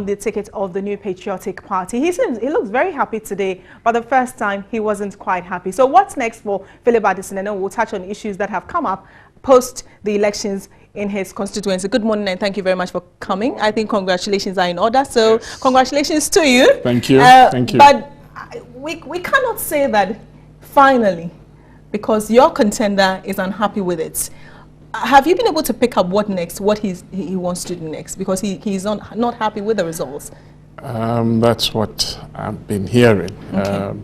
the ticket of the New Patriotic Party. He looks very happy today, but the first time he wasn't quite happy. So what's next for Phillip Addison? And then we'll touch on issues that have come up post the elections in his constituency. Good morning and thank you very much for coming. I think congratulations are in order. So yes. Congratulations to you. Thank you. Thank you. But we cannot say that finally, because your contender is unhappy with it. Have you been able to pick up what next, what he wants to do next? Because he's not happy with the results. That's what I've been hearing. Okay.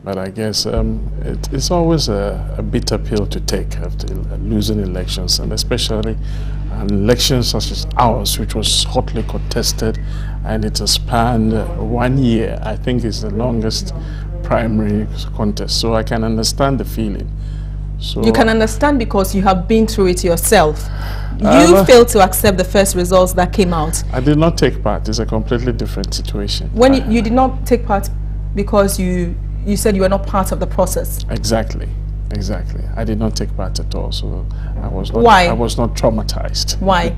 But I guess it's always a bitter pill to take after losing elections, and especially an election such as ours, which was hotly contested, and it has spanned 1 year. I think it's the longest primary contest, so I can understand the feeling. So you can understand because you have been through it yourself. You failed to accept the first results that came out. I did not take part. It's a completely different situation. When you did not take part because you said you were not part of the process. Exactly. I did not take part at all, so I was not. Why? I was not traumatized. Why?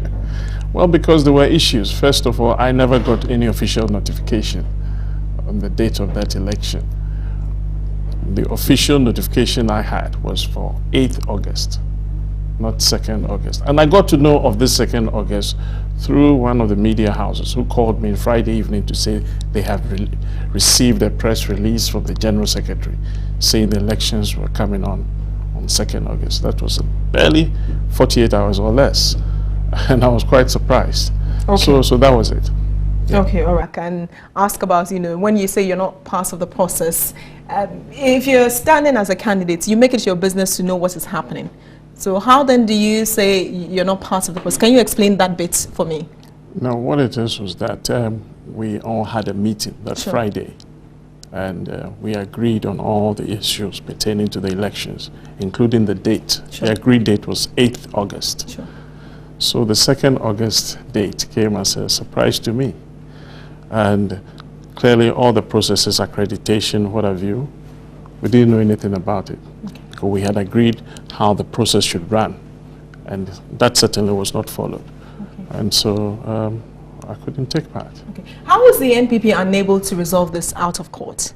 Well, because there were issues. First of all, I never got any official notification on the date of that election. The official notification I had was for 8th August, not 2nd August. And I got to know of this 2nd August through one of the media houses who called me Friday evening to say they have received a press release from the General Secretary saying the elections were coming on 2nd August. That was barely 48 hours or less. And I was quite surprised. Okay. So that was it. Yeah. Okay, all right. I can ask about, when you say you're not part of the process, if you're standing as a candidate, you make it your business to know what is happening. So how then do you say you're not part of the process? Can you explain that bit for me? No, what it is was that we all had a meeting that Friday, and we agreed on all the issues pertaining to the elections, including the date. Sure. The agreed date was 8th August. Sure. So the 2nd August date came as a surprise to me. And clearly all the processes, accreditation, what have you, we didn't know anything about it. Okay. Because we had agreed how the process should run, and that certainly was not followed. Okay. And so I couldn't take part. Okay. How was the NPP unable to resolve this out of court?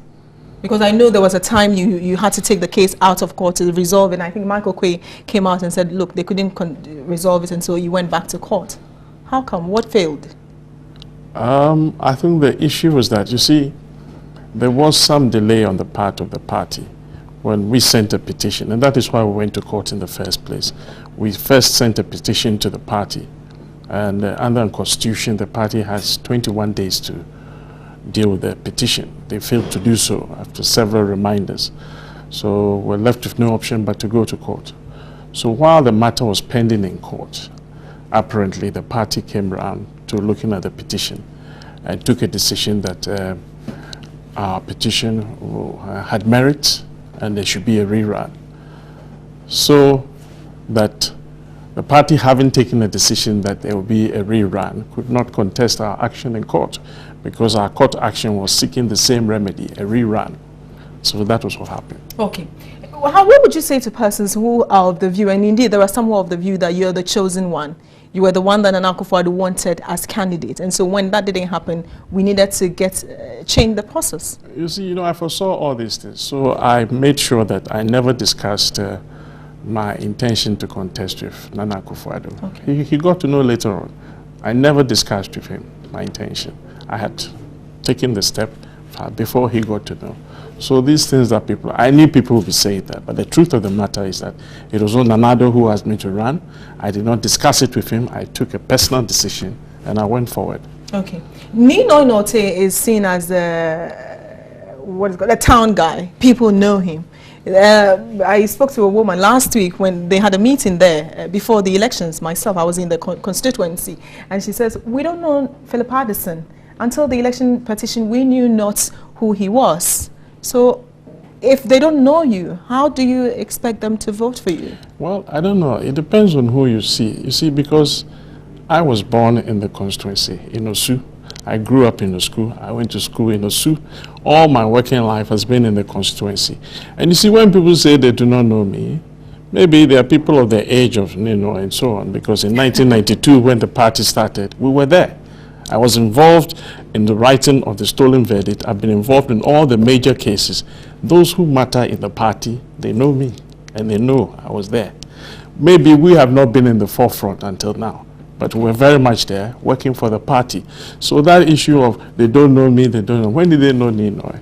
Because I know there was a time you had to take the case out of court to resolve it, and I think Michael Quay came out and said, look, they couldn't resolve it, and so you went back to court. How come? What failed? I think the issue was that, you see, there was some delay on the part of the party when we sent a petition, and that is why we went to court in the first place. We first sent a petition to the party, and under the Constitution, the party has 21 days to deal with the petition. They failed to do so after several reminders. So we're left with no option but to go to court. So while the matter was pending in court, apparently the party came around to looking at the petition and took a decision that our petition had merit and there should be a rerun. So that the party, having taken a decision that there will be a rerun, could not contest our action in court because our court action was seeking the same remedy, a rerun. So that was what happened. Okay. What would you say to persons who are of the view, and indeed there are some who are of the view that you're the chosen one? You were the one that Nana Akufo-Addo wanted as candidate, and so when that didn't happen, we needed to change the process. You see, I foresaw all these things, so I made sure that I never discussed my intention to contest with Nana Akufo-Addo. Okay. He got to know later on. I never discussed with him my intention. I had taken the step before he got to know. So these things that I knew people would be saying that, but the truth of the matter is that it was not Nanado who asked me to run. I did not discuss it with him. I took a personal decision and I went forward. Okay. Nino Note is seen as a town guy. People know him. I spoke to a woman last week when they had a meeting there before the elections. Myself, I was in the constituency, and she says, we don't know Phillip Addison. Until the election petition, we knew not who he was. So if they don't know you, how do you expect them to vote for you? Well, I don't know. It depends on who you see. You see, because I was born in the constituency in Osu. I grew up in the school. I went to school in Osu. All my working life has been in the constituency. And you see, when people say they do not know me, maybe they are people of the age of Nino and so on, because in 1992, when the party started, we were there. I was involved in the writing of the stolen verdict. I've been involved in all the major cases. Those who matter in the party, they know me, and they know I was there. Maybe we have not been in the forefront until now, but we're very much there, working for the party. So that issue of they don't know me, they don't know. When did they know Ninoy?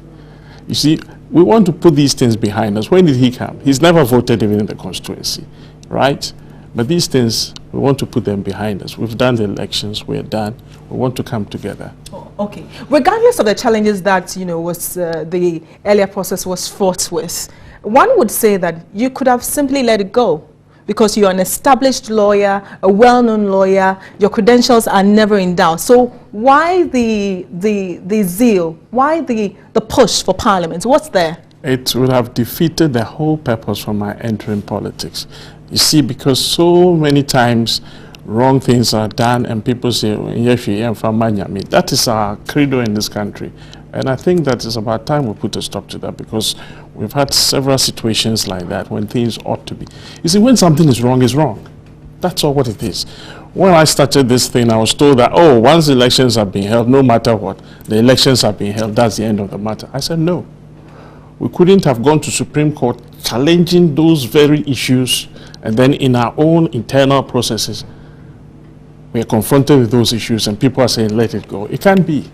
You see, we want to put these things behind us. When did he come? He's never voted even in the constituency, right? But these things, we want to put them behind us. We've done the elections, we're done. We want to come together. Oh, okay. Regardless of the challenges that, you know, was the earlier process was fraught with, one would say that you could have simply let it go because you're an established lawyer, a well-known lawyer, your credentials are never in doubt. So why the zeal? Why the push for Parliament? What's there? It would have defeated the whole purpose for my entering politics. You see, because so many times wrong things are done and people say, that is our credo in this country. And I think that it's about time we put a stop to that because we've had several situations like that when things ought to be. You see, when something is wrong, it's wrong. That's all what it is. When I started this thing, I was told that, oh, once the elections have been held, no matter what, the elections have been held, that's the end of the matter. I said, no. We couldn't have gone to Supreme Court challenging those very issues, and then in our own internal processes, we are confronted with those issues and people are saying, let it go. It can't be.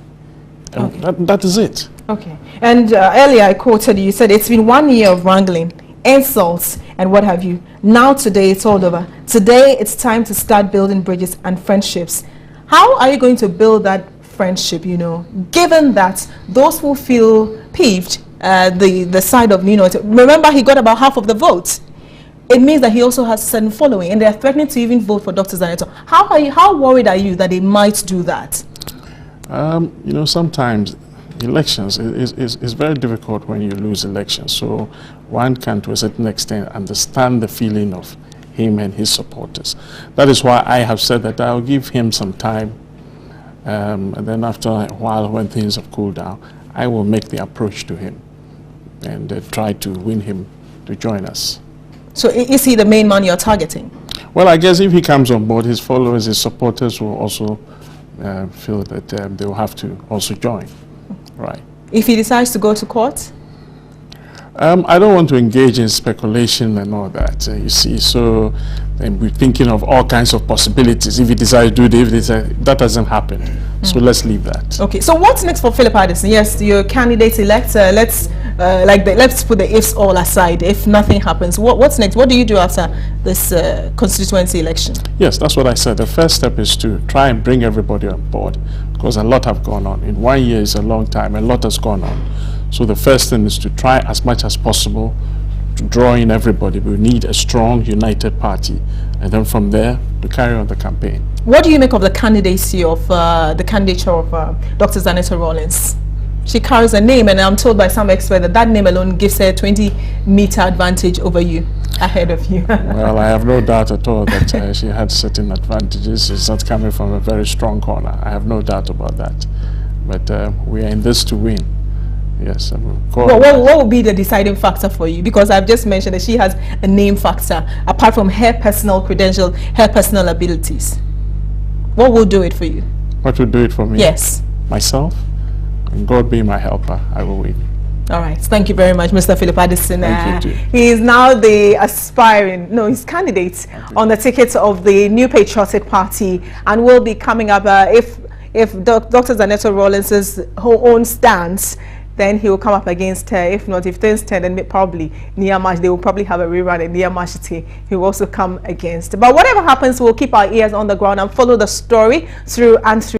Okay. That is it. Okay. And earlier I quoted you, you said it's been 1 year of wrangling, insults, and what have you. Now today it's all over. Today it's time to start building bridges and friendships. How are you going to build that friendship, you know, given that those who feel peeved, the side of Nino, remember he got about half of the it means that he also has a certain following, and they are threatening to even vote for Dr. Zaneto. How worried are you that they might do that? You know, sometimes elections is very difficult when you lose elections. So one can, to a certain extent, understand the feeling of him and his supporters. That is why I have said that I'll give him some time, and then after a while, when things have cooled down, I will make the approach to him and try to win him to join us. So is he the main man you're targeting? Well, I guess if he comes on board, his followers, his supporters will also feel that they will have to also join. Right. If he decides to go to court? I don't want to engage in speculation and all that, you see. So we're thinking of all kinds of possibilities. If he decides to do this, that doesn't happen. So let's leave that. Okay. So what's next for Phillip Addison? Yes, your candidate-elect. Let's put the ifs all aside. If nothing happens, what's next? What do you do after this constituency election? Yes, that's what I said. The first step is to try and bring everybody on board because a lot have gone on. In 1 year is a long time. A lot has gone on. So the first thing is to try as much as possible to draw in everybody. We need a strong, united party. And then from there, to carry on the campaign. What do you make of the candidacy of the candidature of Dr. Zaneto Rawlings? She carries a name, and I'm told by some experts that that name alone gives her a 20-meter advantage over you, ahead of you. Well, I have no doubt at all that she had certain advantages. She's not coming from a very strong corner. I have no doubt about that. But we are in this to win. Yes. What would be the deciding factor for you? Because I've just mentioned that she has a name factor, apart from her personal credentials, her personal abilities. What will do it for you? What will do it for me? Yes. Myself? And God be my helper, I will win. All right. Thank you very much, Mr. Phillip Addison. Thank you too. He is now the he's candidate on the ticket of the New Patriotic Party, and will be coming up if Dr. Zaneto Rawlings' own stance, then he will come up against her. If not, if things turn, then probably Niyamash, they will probably have a rerun in Niyamashite. He will also come against. But whatever happens, we'll keep our ears on the ground and follow the story through and through.